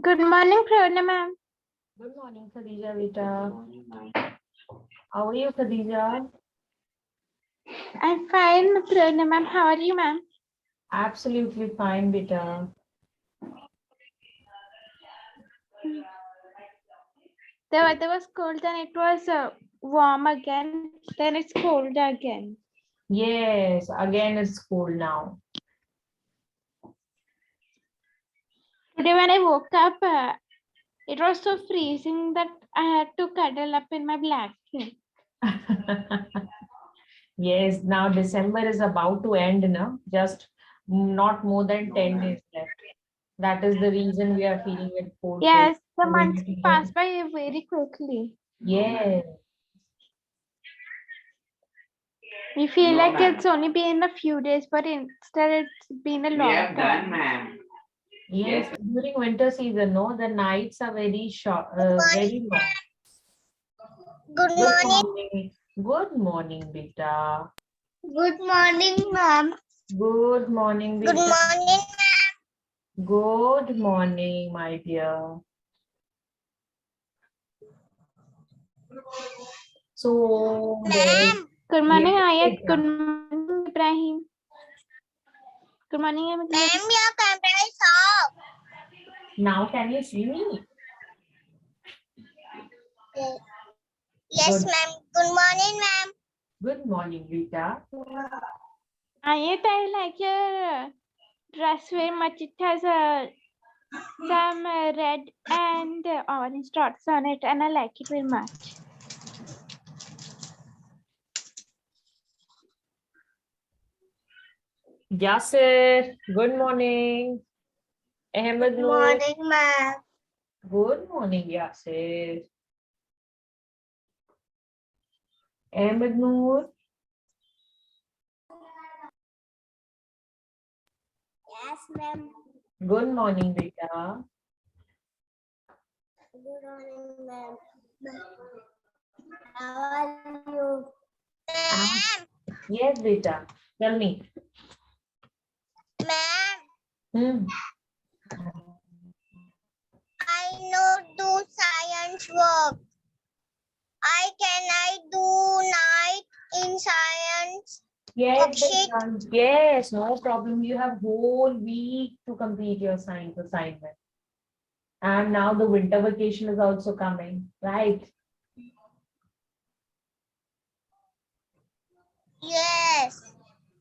Good morning, Prerna ma'am. Good morning, Khadija beta. How are you, Khadija? I'm fine, Prerna ma'am. How are you, ma'am? Absolutely fine, beta. The weather was cold, then it was warm again, then it's cold again. Yes, again it's cool now. Today when I woke up, it was so freezing that I had to cuddle up in my blanket. Yes, now December is about to end, no? Just not more than 10 days left. That is the reason we are feeling it cold. Yes, the Winter months season. pass by very quickly. Yes. We feel No, like ma'am. it's only been a few days, but instead it's been a We long have done, time. ma'am. Yes, Yes. during winter season, no, the nights are very short, very long. Good Good morning. morning. Good morning, beta. Good morning, ma'am. Good morning, Good beta. morning, Good morning, my dear. So, ma'am. Good morning, yes, Ayat. beta. Good morning, Ibrahim. Good morning, Ahmed. Ma'am, your camera is off. Now can you see me? Yes, Good. ma'am. Good morning, ma'am. Good morning, Rita. Ayat, I like your dress very much. It has some red and orange dots on it, and I like it very much. Yasir, good morning. Ahmed Good Noor. morning, ma'am. Good morning, Yasir. Ahmed Noor. Yes, ma'am. Good morning, beta. Good morning, ma'am. How are you? Ma'am. Yes, beta. Tell me. Ma'am, Hmm. I know do science work. I do night in science? Yes, Worksheet. beta. Yes, no problem. You have whole week to complete your science assignment. And now the winter vacation is also coming, right? Yes.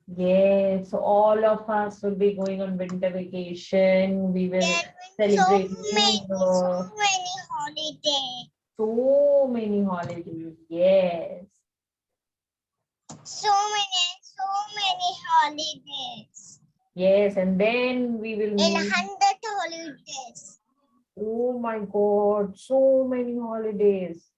Yes, so all of us will be going on winter vacation. We will There will celebrate so New many Year. holidays. So many holidays. Yes. So many holidays. Yes, and then we will In meet. 100 holidays. Oh my God, so many holidays.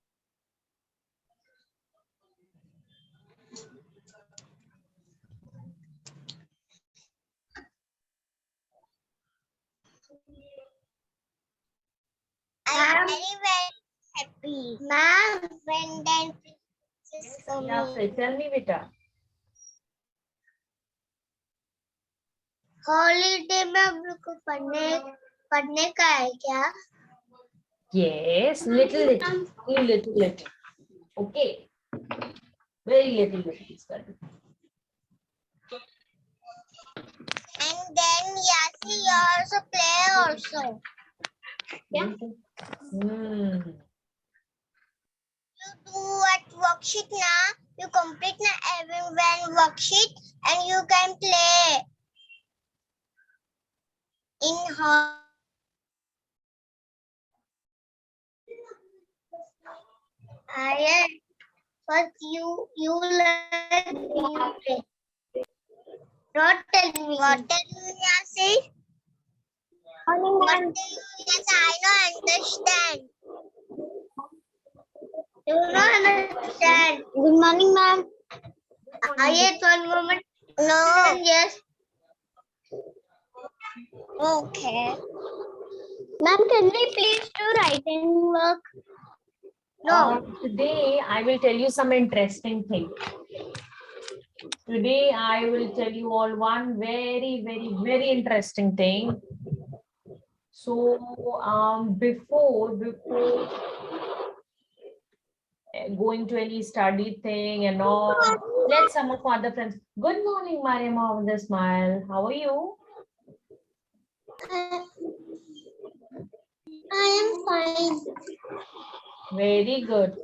I'm very happy. Ma'am, when then is coming. Yeah, so tell me, beta. Holiday में हम लोग को पढ़ने का है क्या? Yes, little. Okay. Very little study. And then Yasi, you also play also. Yeah. Hmm. You do what worksheet na? You complete na every worksheet and you can play in hall. First you learn, you play. Not tell me. What tell you, Yasi? What tell you? Yes, I don't understand. You don't understand. Good morning, ma'am. Ayat, one moment. No. Yes. Okay. Ma'am, can we please do writing work? No. Today I will tell you some interesting thing. Today I will tell you all one very interesting thing. So before going to any study thing and all, let some of our other friends. Good morning, Mariam with a smile. How are you? I am fine. Very good.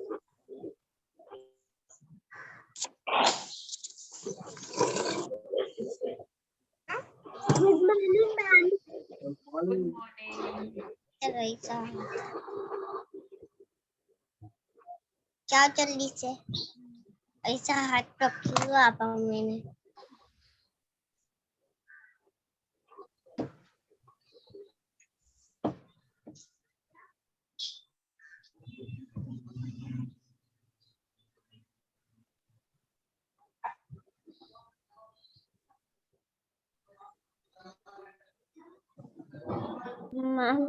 Good morning, ma'am. Good morning. क्या जल्दी से ऐसा हाथ पकड़ लो आप मैंने ma'am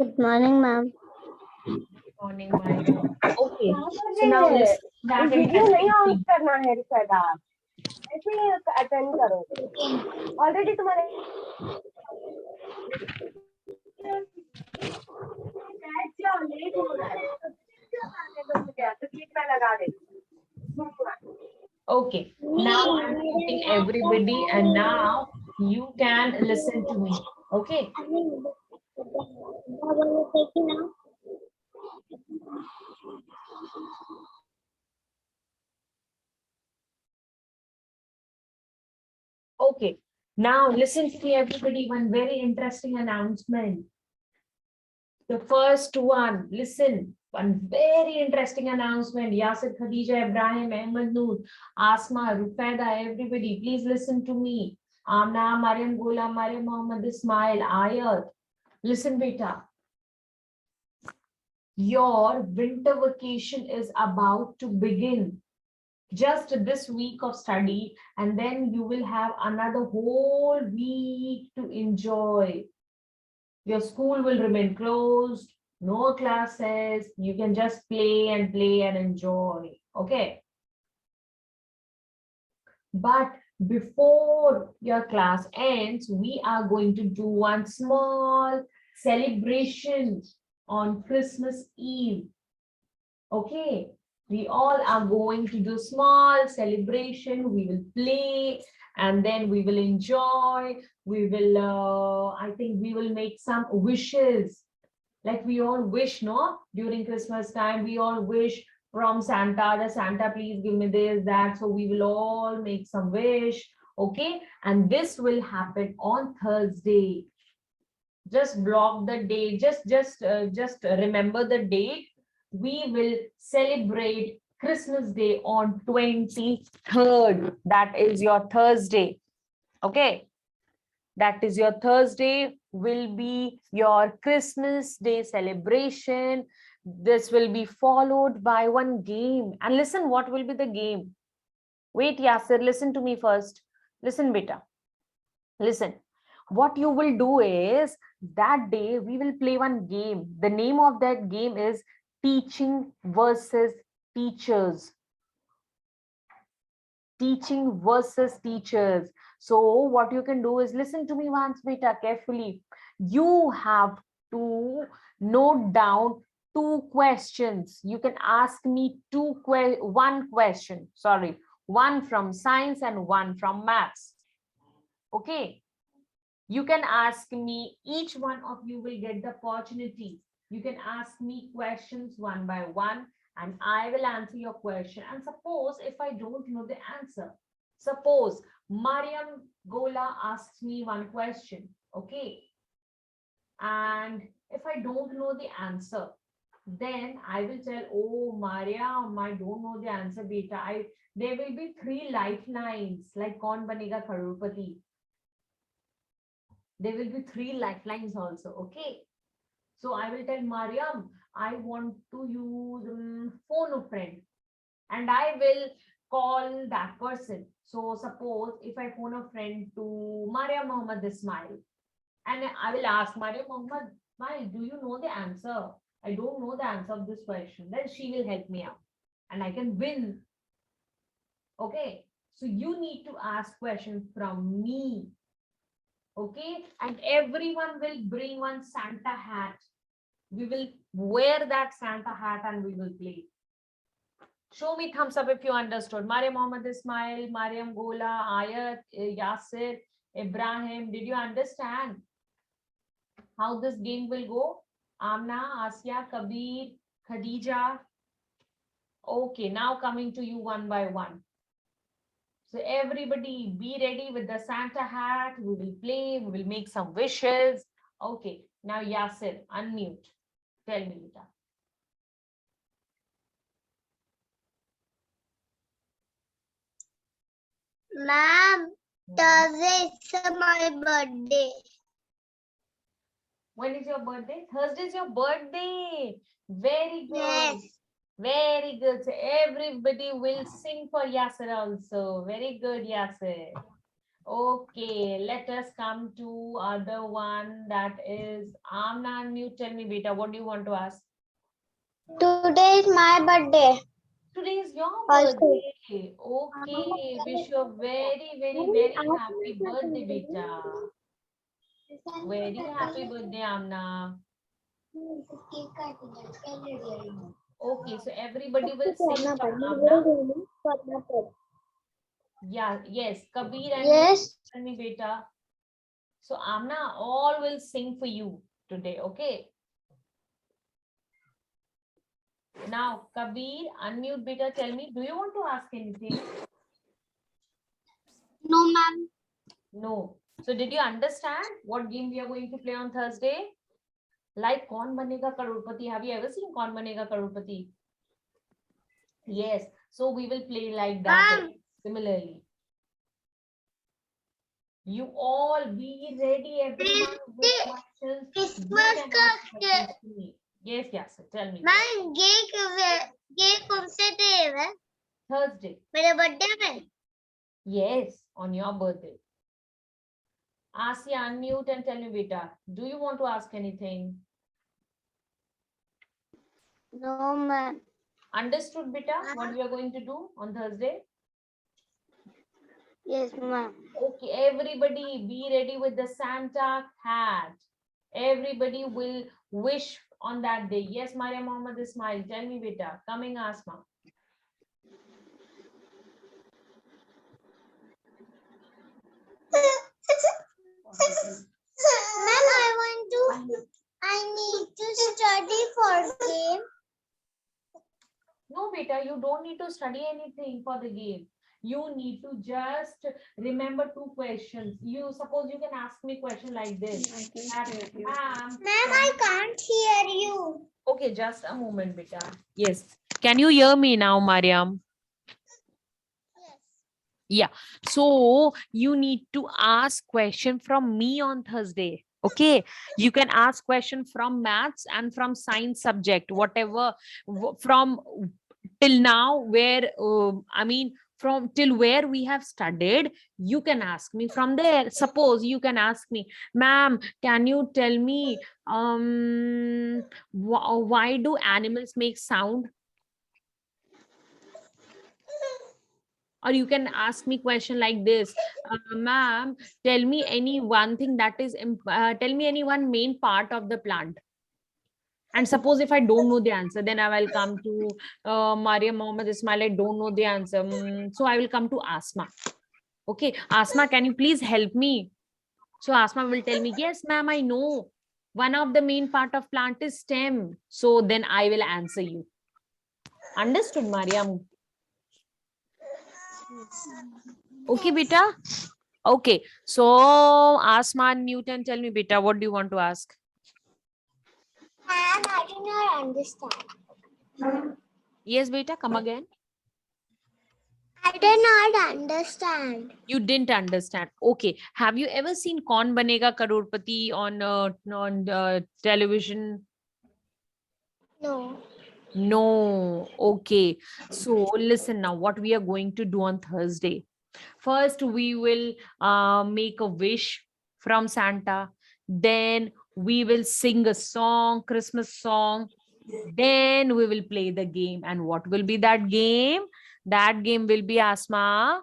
good morning ma'am Morning, Mariam. Okay. So now let's start video नहीं on activity. करना है रिश्ता ऐसे ही अटेंड करोगे ऑलरेडी तुम्हारे लेट हो रहा है तो सीट पे लगा दे Okay. Now I'm muting everybody and now you can listen to me. Okay. Okay. Now listen to me, everybody. One very interesting announcement. The first one, listen. One very interesting announcement. Yasir, Khadija, Ibrahim, Ahmed Noor, Asma, Rufaida, everybody, please listen to me. Amna, Mariam Gola, Mariam Mohammed Ismail, Ayat. Listen, beta. Your winter vacation is about to begin. Just this week of study, and then you will have another whole week to enjoy. Your school will remain closed, no classes, you can just play and enjoy. Okay. But before your class ends, we are going to do one small celebration on Christmas Eve. Okay. We all are going to do small celebration. We will play and then we will enjoy. We will, I think we will make some wishes. Like we all wish, no? During Christmas time, we all wish from Santa, the Santa, please give me this, that. So we will all make some wish. Okay. And this will happen on Thursday. Just block the day. Just remember the date. We will celebrate Christmas Day on 23rd. That is your Thursday. Okay. That is your Thursday will be your Christmas Day celebration. This will be followed by one game. And listen, what will be the game? Wait, Yasir, listen to me first. Listen, beta. Listen. What you will do is that day we will play one game. The name of that game is Teaching versus Teachers. Teaching versus teachers. So what you can do is listen to me once, beta, carefully. You have to note down 2 questions. You can ask me one question, sorry, one from science and one from maths. Okay. You can ask me, each one of you will get the opportunity. You can ask me questions one by one and I will answer your question. And suppose if I don't know the answer, suppose Mariam Gola asks me one question, okay? And if I don't know the answer, then I will tell, oh, Mariam, I don't know the answer, beta. There will be 3 lifelines, like Kaun Banega Crorepati. There will be 3 lifelines also, okay? So I will tell Mariam, I want to use phone a friend and I will call that person. So suppose if I phone a friend to Mariam Mohammed Ismail and I will ask Mariam Mohammed Ismail, do you know the answer? I don't know the answer of this question. Then she will help me out and I can win. Okay. So you need to ask questions from me. Okay, and everyone will bring one Santa hat. We will wear that Santa hat and we will play. Show me thumbs up if you understood. Mariam Mohammed Ismail, Mariam Gola, Ayat, Yasir, Ibrahim. Did you understand how this game will go? Amna, Asya, Kabir, Khadija. Okay, now coming to you one by one. So everybody be ready with the Santa hat. We will play, we will make some wishes. Okay, now Yasir, unmute. Tell me, Lita. Ma'am, Thursday is my birthday. When is your birthday? Thursday is your birthday. Very good. Yes. Very good. So everybody will sing for Yasir also. Very good, Yasir. Okay, let us come to other one, that is Amna. Unmute. Tell me, beta, what do you want to ask? Today is my birthday. Today is your Also. birthday. Okay, wish you a very, very, very happy birthday, beta. Very happy birthday, Amna. Okay, so everybody will sing for Amna. Yeah, yes, Kabir and Yes. tell me, beta. So Amna, all will sing for you today, okay? Now, Kabir, unmute, beta. Tell me, do you want to ask anything? No, ma'am. No. So did you understand what game we are going to play on Thursday? Like Kaun Banega Crorepati. Have you ever seen Kaun Banega Crorepati? Yes. So we will play like that. Ma'am. Similarly. You all be ready, everyone, with questions. You Christmas can का ask questions to me. Yes, yes, tell me. Ma'am ये कौन से day है Thursday. मेरे birthday में Yes, on your birthday. Asya, unmute and tell me, beta. Do you want to ask anything? No, ma'am. Understood, beta, what we are going to do on Thursday? Yes, ma'am. Okay, everybody be ready with the Santa hat. Everybody will wish on that day. Yes, Maria Mohammed Ismail, tell me, beta. Coming, Asma. Ma'am, I need to study for game. No, beta, you don't need to study anything for the game. You need to just remember two questions. You suppose you can ask me question like this. Ma'am, I can't hear you. okay, just a moment, beta. Yes. Can you hear me now, Mariam? Yeah. So you need to ask question from me on Thursday. Okay. You can ask question from maths and from science subject, whatever from till now where I mean from till where we have studied, you can ask me from there. Suppose you can ask me, ma'am, can you tell me why do animals make sound? Or you can ask me question like this, ma'am, tell me any one thing that is tell me any one main part of the plant. And suppose if I don't know the answer, then I will come to Maria Mohammed Ismail. I don't know the answer. So I will come to Asma. Okay, Asma, can you please help me? So Asma will tell me, yes, ma'am, I know. One of the main part of plant is stem. So then I will answer you. Understood, Mariam? Okay, beta. Okay, so Asma and Newton, tell me, beta, what do you want to ask? Ma'am, I do not understand. Yes, beta, come again. I do not understand. You didn't understand. Okay. Have you ever seen Kaun Banega Crorepati on television? No. No. Okay. So listen now, what we are going to do on Thursday. First, we will make a wish from Santa. Then we will sing a song, Christmas song. Then we will play the game. And what will be that game? That game will be, Asma,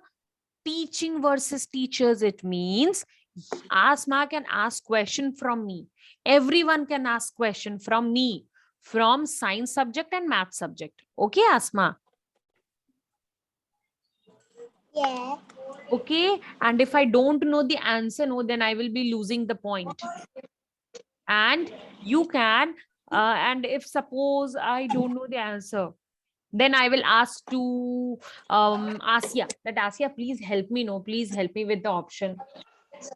teaching versus teachers, it means Asma can ask question from me. Everyone can ask question from me, from science subject and math subject. Okay, Asma? Yeah. Okay, and if I don't know the answer, no, then I will be losing the point. And you can, and if suppose I don't know the answer, then I will ask to Asya, that Asya, please help me. No, please help me with the option. So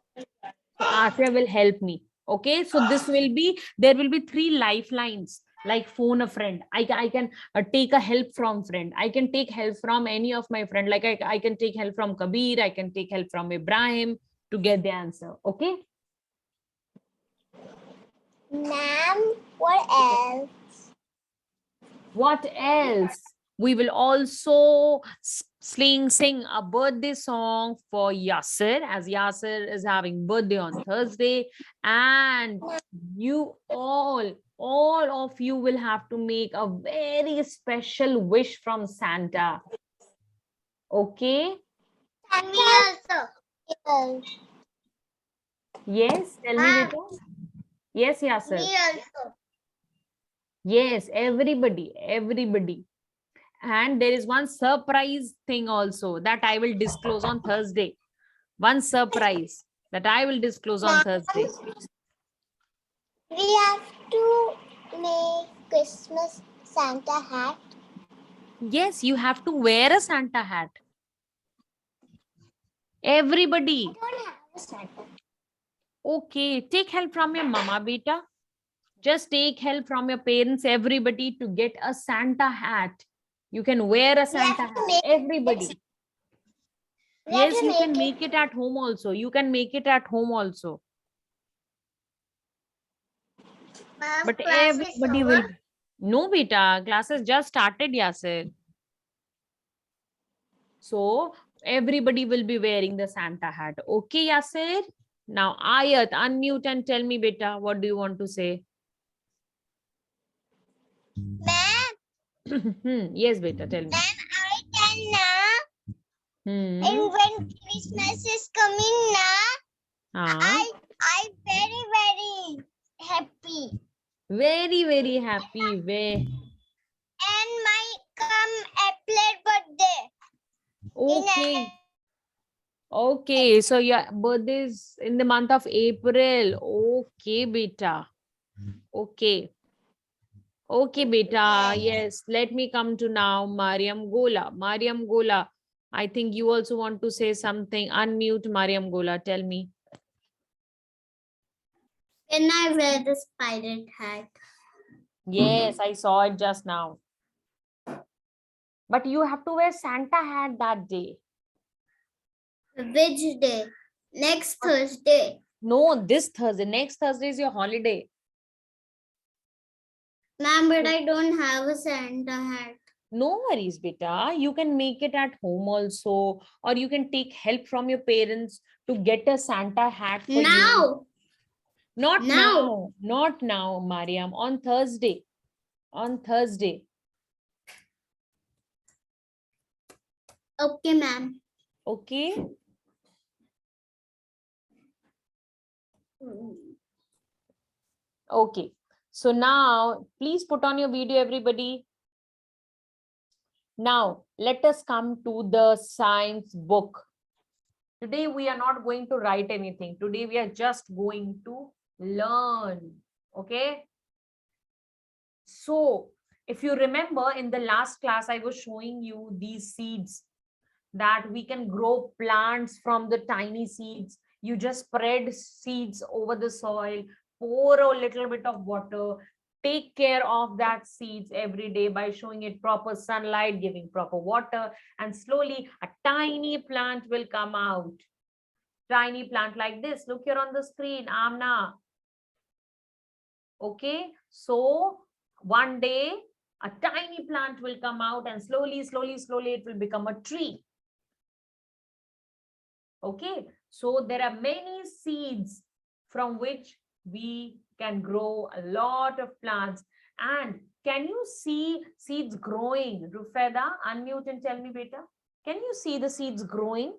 Asya will help me. Okay, so this will be, there will be 3 lifelines, like phone a friend. I can take a help from friend. I can take help from any of my friend. Like I can take help from Kabir. I can take help from Ibrahim to get the answer. Okay. Ma'am, what else? What else? We will also sing a birthday song for Yasser, as Yasser is having birthday on Thursday. And you all of you will have to make a very special wish from Santa. Okay? And me also. Yes, tell me, Ma'am. Beta. Yes, Yasser. Me also. Yes, everybody. And there is one surprise thing also that I will disclose on Thursday. One surprise that I will disclose on Thursday. We have to make Christmas Santa hat. Yes, you have to wear a Santa hat. Everybody. I don't have a Santa. Okay, take help from your mama, beta. Just take help from your parents, everybody, to get a Santa hat. You can wear a Santa hat. Everybody. Yes, you can make it at home also. You can make it at home also. Ma'am, But class is everybody over. will. No, beta. Classes just started, Yasir. So everybody will be wearing the Santa hat. Okay, Yasir? Now, Ayat, unmute and tell me, beta, what do you want to say? Ma'am, Yes, beta, tell me. ma'am, I can now. And Hmm. when Christmas is coming now, Ah, I very happy. very happy. And my come April birthday. Okay. Okay, so your birthday is in the month of April. Okay, beta. Okay. Okay, beta. Yes, let me come to now Mariam Gola. Mariam Gola, I think you also want to say something. Unmute Mariam Gola. Tell me. Can I wear this pirate hat? Yes, I saw it just now. But you have to wear Santa hat that day. Which day? Next Thursday. No, this Thursday. Next Thursday is your holiday. Ma'am, but I don't have a Santa hat. No worries, beta. You can make it at home also, or you can take help from your parents to get a Santa hat for you. Now. Not Now. now. Not now, Mariam. On Thursday. On Thursday. Okay, ma'am. Okay. Okay. So now, please put on your video, everybody. Now, let us come to the science book. Today, we are not going to write anything. Today, we are just going to learn. Okay. So, if you remember in the last class, I was showing you these seeds that we can grow plants from the tiny seeds. You just spread seeds over the soil, pour a little bit of water, take care of that seeds every day by showing it proper sunlight, giving proper water, and slowly a tiny plant will come out. Tiny plant like this. Look here on the screen, Amna. Okay, so one day a tiny plant will come out and slowly it will become a tree. Okay, so there are many seeds from which we can grow a lot of plants. And can you see seeds growing? Rufeda, unmute and tell me, beta. Can you see the seeds growing?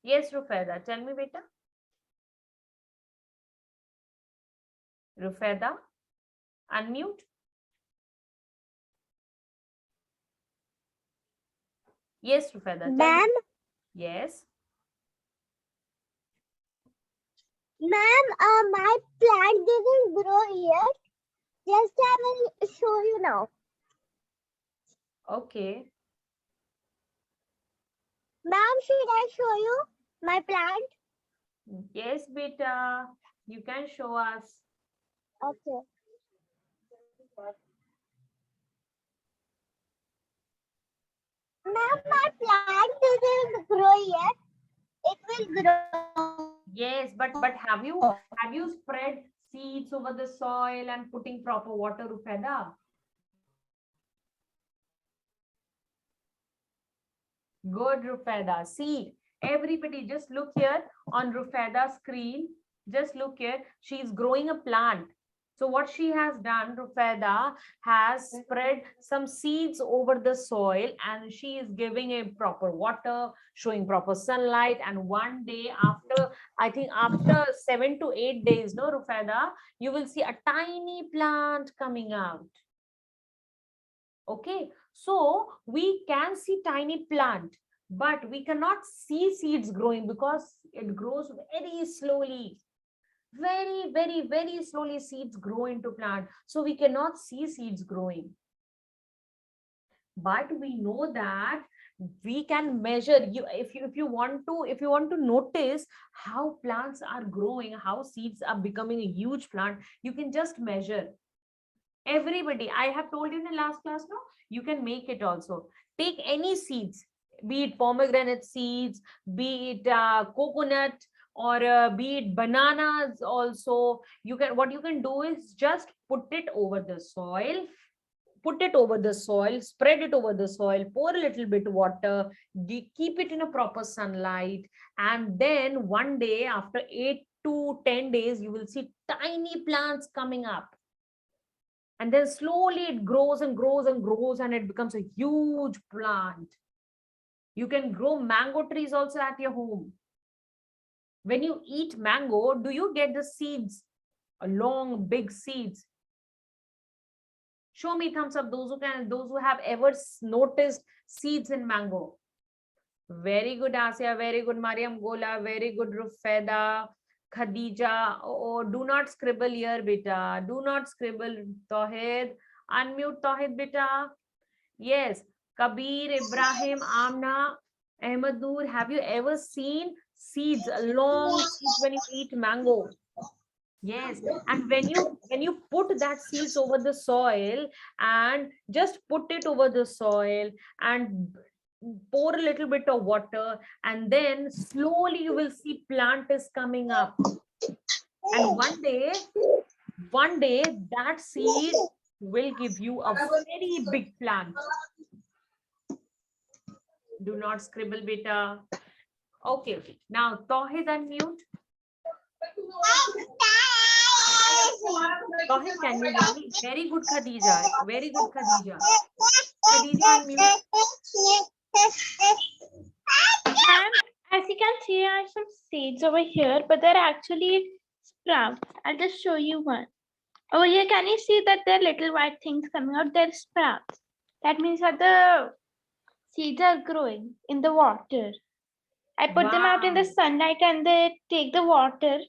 Yes, Rufeda, tell me, beta. Rufeda, unmute. Yes, Rufeda, tell me. Ma'am, Yes. ma'am, my plant didn't grow yet. Just I will show you now. Okay. Ma'am, should I show you my plant? Yes, beta. You can show us. Okay. Ma'am, my plant didn't grow yet. It will grow. Yes, but have you spread seeds over the soil and putting proper water, Rufeda? Good, Rufeda. See, everybody just look here on Rufeda's screen. Just look here. She's growing a plant. So what she has done, Rufeda has spread some seeds over the soil and she is giving a proper water, showing proper sunlight. And one day after, I think after 7 to 8 days, no, Rufeda, you will see a tiny plant coming out. Okay, so we can see tiny plant, but we cannot see seeds growing because it grows very slowly. Very slowly seeds grow into plant. So we cannot see seeds growing. But we know that we can measure if you want to notice how plants are growing, how seeds are becoming a huge plant, you can just measure. Everybody, I have told you in the last class, no, you can make it also. Take any seeds, be it pomegranate seeds, be it coconut, or be it bananas also. What you can do is just put it over the soil, spread it over the soil, pour a little bit water, keep it in a proper sunlight, and then one day after 8 to 10 days, you will see tiny plants coming up. And then slowly it grows and grows and grows and it becomes a huge plant. You can grow mango trees also at your home. When you eat mango, do you get the seeds? Long, big seeds. Show me thumbs up, those who have ever noticed seeds in mango. Very good, Asya. Very good, Mariam Gola. Very good, Rufeda. Khadija. Oh, do not scribble here, beta. Do not scribble, Tawhid. Unmute Tawhid, beta. Yes. Kabir, Ibrahim, Amna, Ahmed Noor. Have you ever seen seeds, long seeds when you eat mango? Yes, and when you put that seeds over the soil and just put it over the soil and pour a little bit of water, and then slowly you will see plant is coming up. And one day that seed will give you a very big plant. Do not scribble, beta. Okay, now Tawhid unmute. Tawhid, can you hear me? Very good, Khadija. Very good, Khadija. Khadija unmute. And as you can see, I have some seeds over here, but they're actually sprouts. I'll just show you one. Over here, can you see that there are little white things coming out? They're sprouts. That means that the seeds are growing in the water. I put them out in the Wow. sunlight and they take the water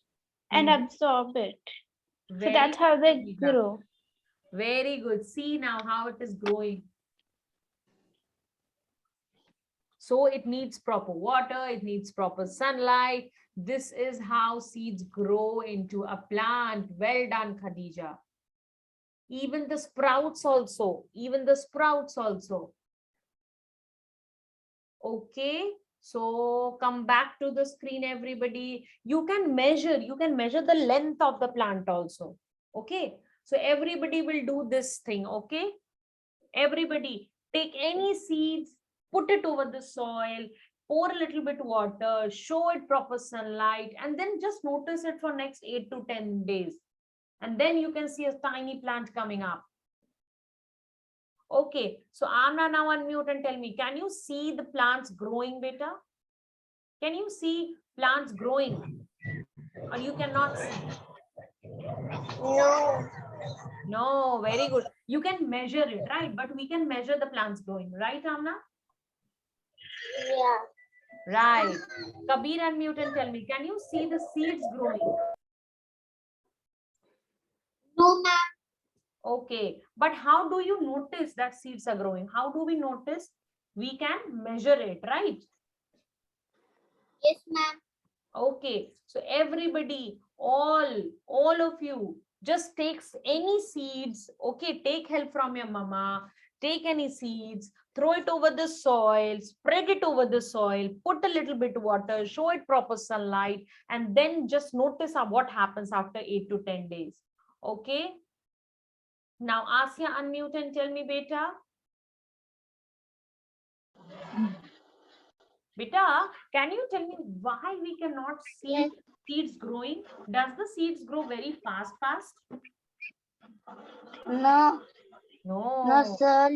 and absorb it. So Very that's how good, they Khadija. grow. Very good. See now how it is growing. So it needs proper water, it needs proper sunlight. This is how seeds grow into a plant. Well done, Khadija. Even the sprouts also. Okay, so come back to the screen, everybody. You can measure the length of the plant also. Okay, so everybody will do this thing. Okay, everybody take any seeds, put it over the soil, pour a little bit water, show it proper sunlight, and then just notice it for next 8 to 10 days. And then you can see a tiny plant coming up. Okay, so Amna, now unmute and tell me, can you see the plants growing, beta? Can you see plants growing? Or you cannot see? No. No, very good. You can measure it, right? But we can measure the plants growing, right, Amna? Yeah. Right. Kabir, unmute and tell me, can you see the seeds growing? No, ma'am. Okay. But how do you notice that seeds are growing? How do we notice? We can measure it, right? Yes, ma'am. Okay. So everybody, all of you, just takes any seeds. Okay. Take help from your mama. Take any seeds, throw it over the soil, spread it over the soil, put a little bit of water, show it proper sunlight, and then just notice what happens after 8 to 10 days. Okay. Now, Asya, unmute and tell me, beta. Beta, can you tell me why we cannot see Yes. seeds growing? Does the seeds grow very fast? No. No. No, sir.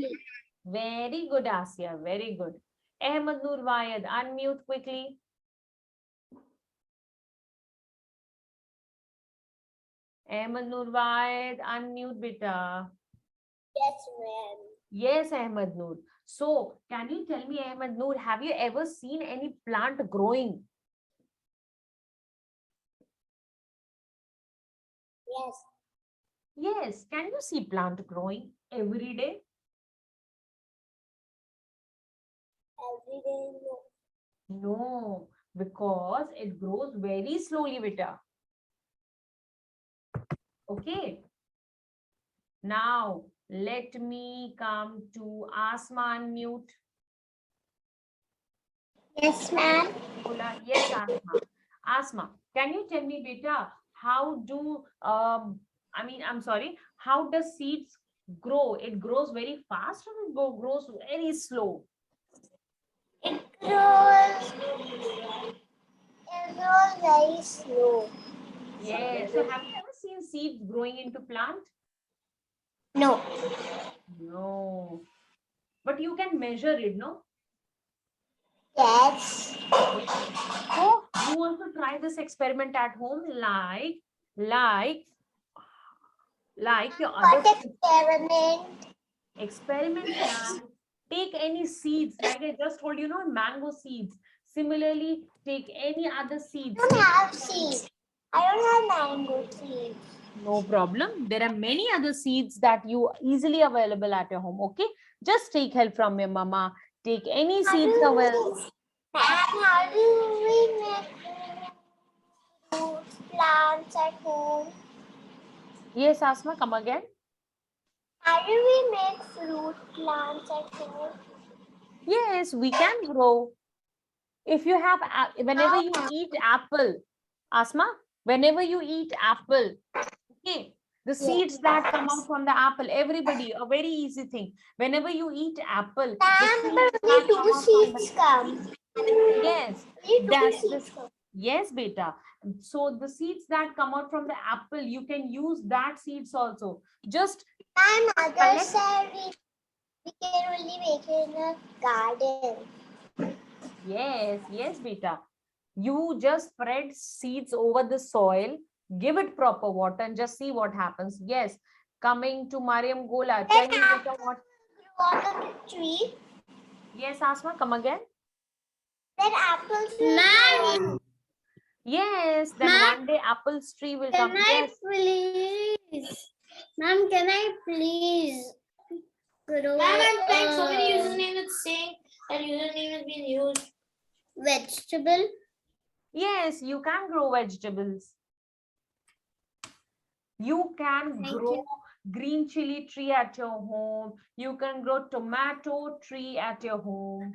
Very good, Asya. Very good. Ahmed Noor Wayed, unmute quickly. Ahmed Noor Wayed, unmute, beta. Yes, ma'am. Yes, Ahmed Noor. So, can you tell me, Ahmed Noor, have you ever seen any plant growing? Yes. Yes. Can you see plant growing every day? Every day. No. No, because it grows very slowly, beta. Okay. Now, let me come to Asma, unmute. Yes, ma'am. Yes, Asma. Asma, can you tell me, beta, how do, I'm sorry, how does seeds grow? It grows very fast or it grows very slow? It grows. It grows very slow. Yes. So have you ever seen seeds growing into plant? No. No. But you can measure it, no? Yes. So you also try this experiment at home, like your other What experiment? experiment like take any seeds, like I just told you, mango seeds. Similarly, take any other seeds. I don't have seeds. I don't have mango seeds. No problem. There are many other seeds that you easily available at your home. Okay, just take help from your mama. Take any seeds available. How do we make fruit plants at home? Yes, Asma, come again. How do we make fruit plants at home? Yes, we can grow. If you have, whenever you eat apple, Asma, whenever you eat apple, okay, the seeds that come out from the apple, everybody, a very easy thing. Whenever you eat apple, the seeds that Only come two out from seeds come. yes, Only two that's seeds the, come. yes, beta. So the seeds that come out from the apple, you can use that seeds also. Just My mother collect. said we can only make it in a garden. Yes, beta. You just spread seeds over the soil, give it proper water, and just see what happens. Yes, coming to Mariam Gola, tell me, beta, what? On the tree. Yes, Asma, come again. Then apples will grow. Yes, then Ma'am, one day apple's tree will Can come. I Yes, please? Ma'am, can I please grow? Ma'am, I'm trying so many usernames it's saying that username has been used. Vegetable? yes, you can grow vegetables. You can Thank grow you. green chili tree at your home. You can grow tomato tree at your home.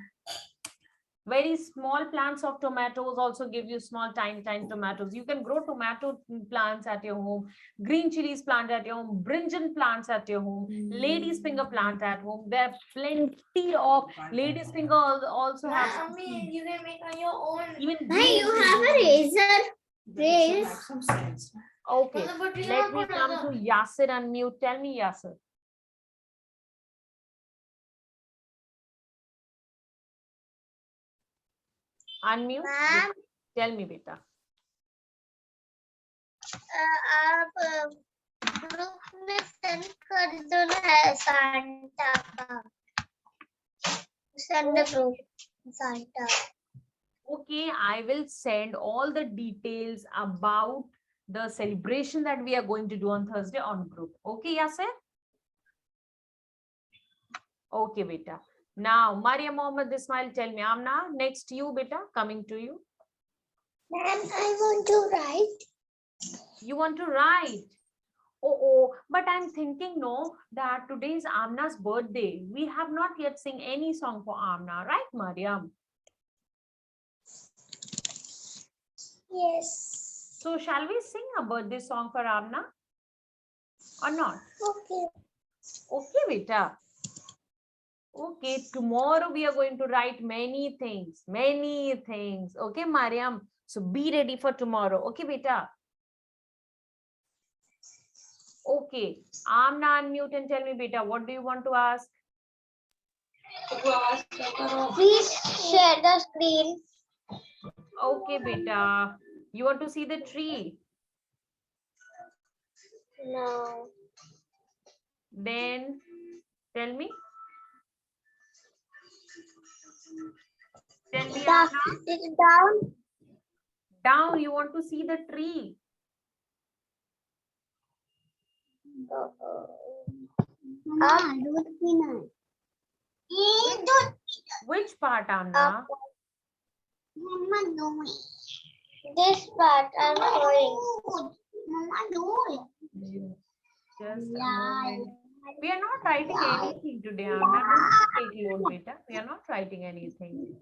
Very small plants of tomatoes also give you small tiny tomatoes. You can grow tomato plants at your home, green chilies plant at your home, brinjal plants at your home, lady's finger plant at home. There are plenty of lady's finger also have some seeds. You can make on your own. Even Hey, you have a razor. okay, let me come to Yasir, unmute. Tell me, Yasir. Unmute. Ma'am, Tell me, beta. आप group में send कर दो ना Santa का send group Santa Okay, I will send all the details about the celebration that we are going to do on Thursday on group. Okay, Yasir? Okay, beta. Now, Maria Mohammed Ismail, tell me, Amna, next you, beta, coming to you. Ma'am, I want to write. You want to write? Oh, but I'm thinking, no, that today is Amna's birthday. We have not yet sing any song for Amna, right, Mariam? Yes. So, shall we sing a birthday song for Amna or not? Okay. Okay, beta. Okay, tomorrow we are going to write many things, many things. Okay, Mariam. So be ready for tomorrow. Okay, beta. Okay, Amna, unmute and tell me, beta, what do you want to ask? Please share the screen. Okay, beta. You want to see the tree? No. Then tell me. Tell me, Amna. It's down. Down, you want to see the tree. Which part, Amna? This part I'm showing. Just a moment. We are not writing anything today, Amna. Don't take load, beta. We are not writing anything.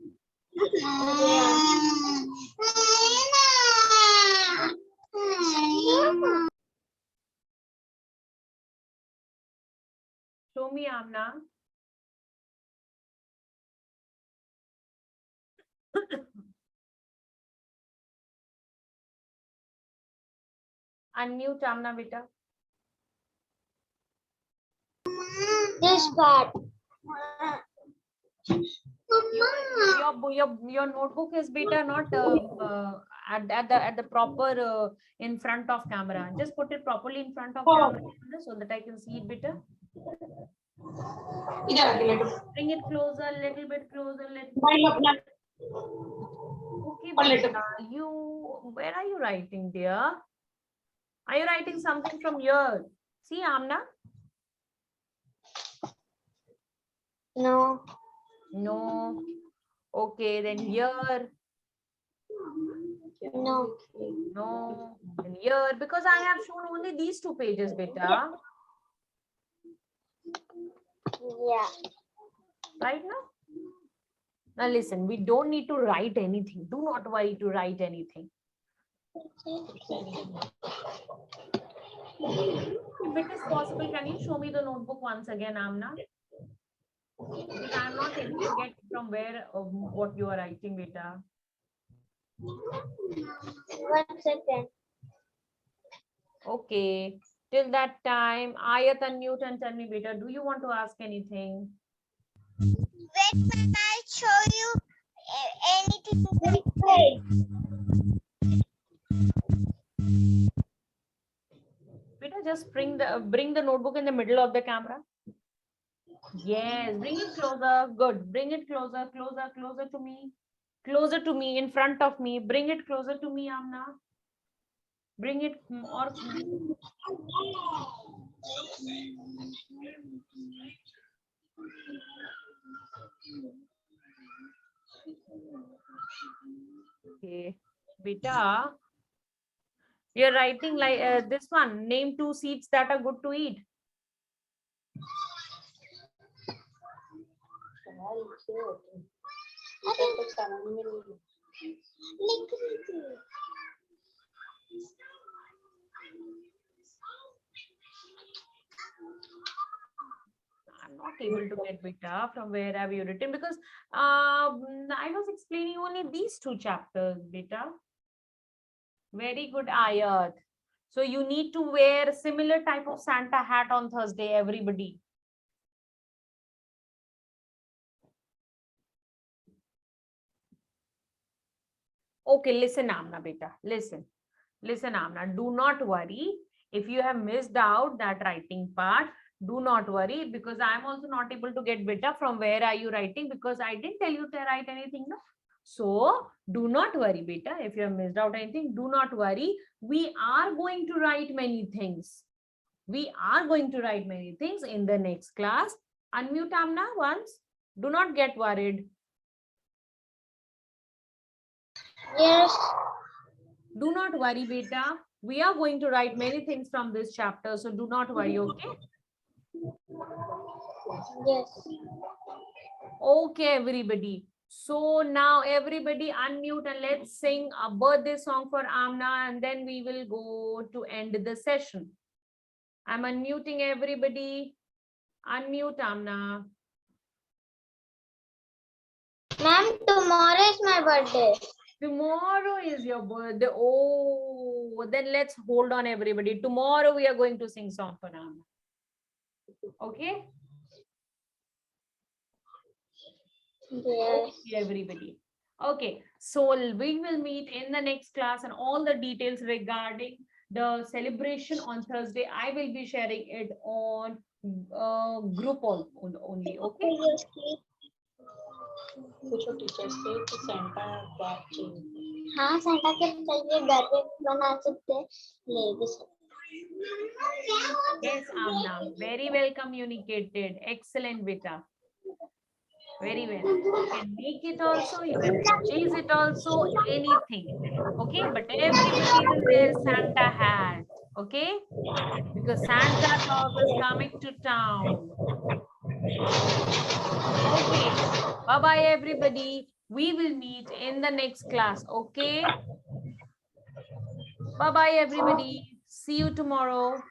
Show me, Amna. Unmute, Amna, beta. This part. Your notebook is beta not at the proper in front of camera. Just put it properly in front of camera so that I can see it better. Bring it closer, a little bit closer. Okay, beta, where are you writing, dear? Are you writing something from here? See, Amna? No. No. Okay, then here. No. No. And here, because I have shown only these two pages, beta. Yeah. Right now? Now listen, we don't need to write anything. Do not worry to write anything. If it is possible, can you show me the notebook once again, Amna? Because I am not able to get from where what you are writing, beta. 1 second. Okay. Till that time, Ayat, unmute and tell me, beta, do you want to ask anything? Wait, when I show you anything very quick. Beta, just bring the notebook in the middle of the camera. Yes, bring it closer. Good. Bring it closer, closer to me. Closer to me, in front of me. Bring it closer to me, Amna. Bring it more. Okay, beta, you're writing like this one. Name 2 seeds that are good to eat. I'm not able to get beta from where have you written because I was explaining only these 2 chapters, beta. Very good, Ayat. So you need to wear similar type of Santa hat on Thursday, everybody. Okay, listen, Amna, beta. Listen, Amna. Do not worry if you have missed out that writing part. Do not worry because I'm also not able to get beta from where are you writing because I didn't tell you to write anything. No. So do not worry, beta. If you have missed out anything, do not worry. We are going to write many things. We are going to write many things in the next class. Unmute Amna once. Do not get worried. Yes. Do not worry, beta. We are going to write many things from this chapter. So do not worry, okay? Yes. Okay, everybody. So now everybody unmute and let's sing a birthday song for Amna and then we will go to end the session. I'm unmuting everybody. Unmute Amna. Ma'am, tomorrow is my birthday. Tomorrow is your birthday. Oh, then let's hold on everybody. Tomorrow we are going to sing song for Amna. Okay? Yes. Okay, everybody. Okay, so we will meet in the next class and all the details regarding the celebration on Thursday. I will be sharing it on group only. Okay. कुछ teacher से कि Santa bag चाहिए हाँ Santa के चाहिए घर पे बना सकते हैं ले भी सकते Yes, Amna. Very well communicated. Excellent, beta. Very well. You can make it also. You can purchase it also. Anything. Okay. But everybody will wear Santa hat. Okay. Because Santa Claus is coming to town. Okay. Bye-bye, everybody. We will meet in the next class. Okay. Bye-bye, everybody. See you tomorrow.